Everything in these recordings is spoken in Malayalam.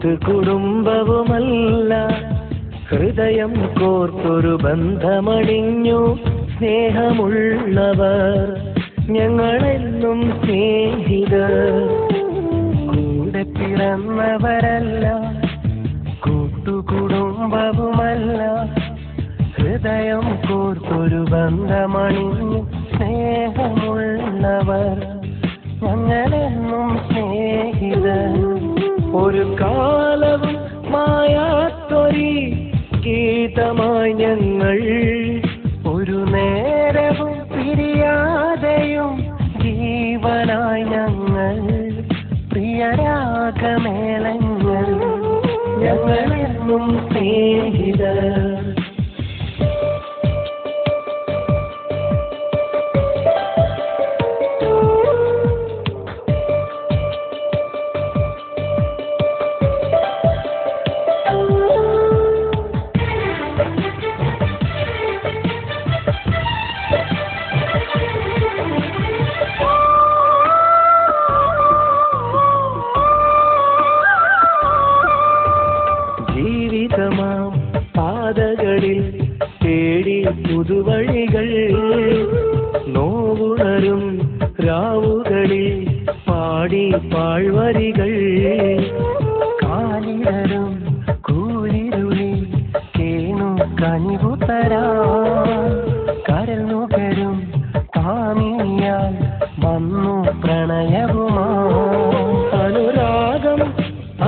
കൂട്ടുകുടുംബവുമല്ല, ഹൃദയം കോർത്തൊരു ബന്ധമണിഞ്ഞു സ്നേഹമുള്ളവർ ഞങ്ങളെന്നും സ്നേഹിതർ. കൂടെ പിറന്നവരല്ല, കൂട്ടുകുടുംബവുമല്ല, ഹൃദയം കോർത്തൊരു ബന്ധമണിഞ്ഞു സ്നേഹമുള്ളവർ ഞങ്ങളെന്നും സ്നേഹിതർ. ഒരു കാലവും മായാത്തൊരി ഗീതമായി ഞങ്ങൾ, ഒരു നേരവും പിരിയാതെയും ജീവനായി ഞങ്ങൾ, പ്രിയരാഗമേളങ്ങൾ ഞങ്ങളെന്നും സ്നേഹിതർ. ജീവിതമാം പാതകളിൽ തേടി പുതുവഴികൾ, നോവുണരും രാവുകളിൽ പാടി പാഴ്വരികൾ, കാലിടരും കൂരിരുളിൽ കേണു കനിവുതരാ, കരൽ നുകരും കാമിനിയാൽ വന്നു പ്രണയവുമാ. അനുരാഗം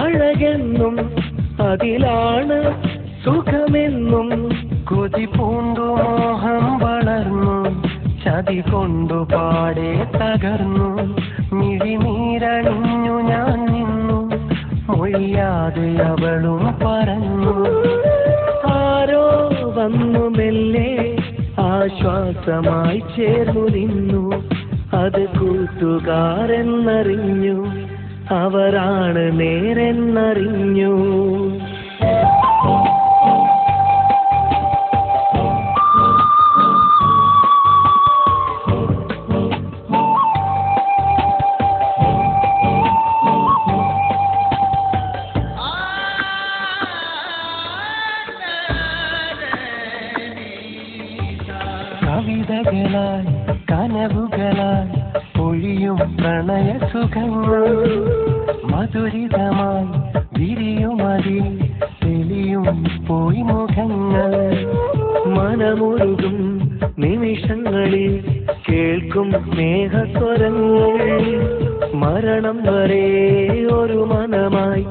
അഴകെന്നും അതിലാണ് സുഖമെന്നും, കൊതി പൂണ്ടു മോഹം വളർന്നു, ചതി കൊണ്ടു പാടെ തകർന്നു, മിഴിനീരണിഞ്ഞു ഞാൻ നിന്നു, മൊഴിയാതെ അവളും പറഞ്ഞു. ആരോ വന്നു മെല്ലെ ആശ്വാസമായി ചേർന്നു നിന്നു, അത് കൂട്ടുകാരെന്നറിഞ്ഞു, അവരാണ് നേരെന്നറിഞ്ഞു. കവിതകളായി കനവുകളായി പൊഴിയും പ്രണയ സുഖങ്ങൾ, മധുരിതമായി വിരിയുമതി തെളിയും പോയി മുഖങ്ങൾ, മനമുരുകും നിമിഷങ്ങളിൽ കേൾക്കും സ്നേഹസ്വരങ്ങൾ, മരണം വരെ ഒരു മനമായി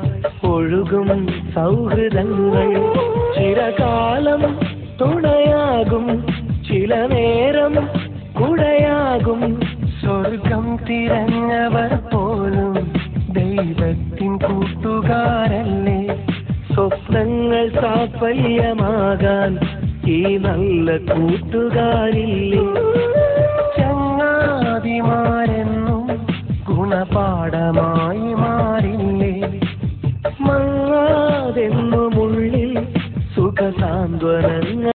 ഒഴുകും സൗഹൃദങ്ങൾ, ചിരകാലം തുണയാകും, ചില നേരം കുടയാകും, സ്വർഗം തിരഞ്ഞവർ പോലും ദൈവത്തിൻ കൂട്ടുകാരല്ലേ, സ്വപ്നങ്ങൾ സാഫല്യമാകാൻ ഈ നല്ല കൂട്ടുകാരില്ലേ. ചങ്ങാതിമാരെന്നും ഗുണപാഠമായി മാറില്ലേ, മങ്ങാതെന്നുമുള്ളിൽ സുഖസാന്ത്വനങ്ങൾ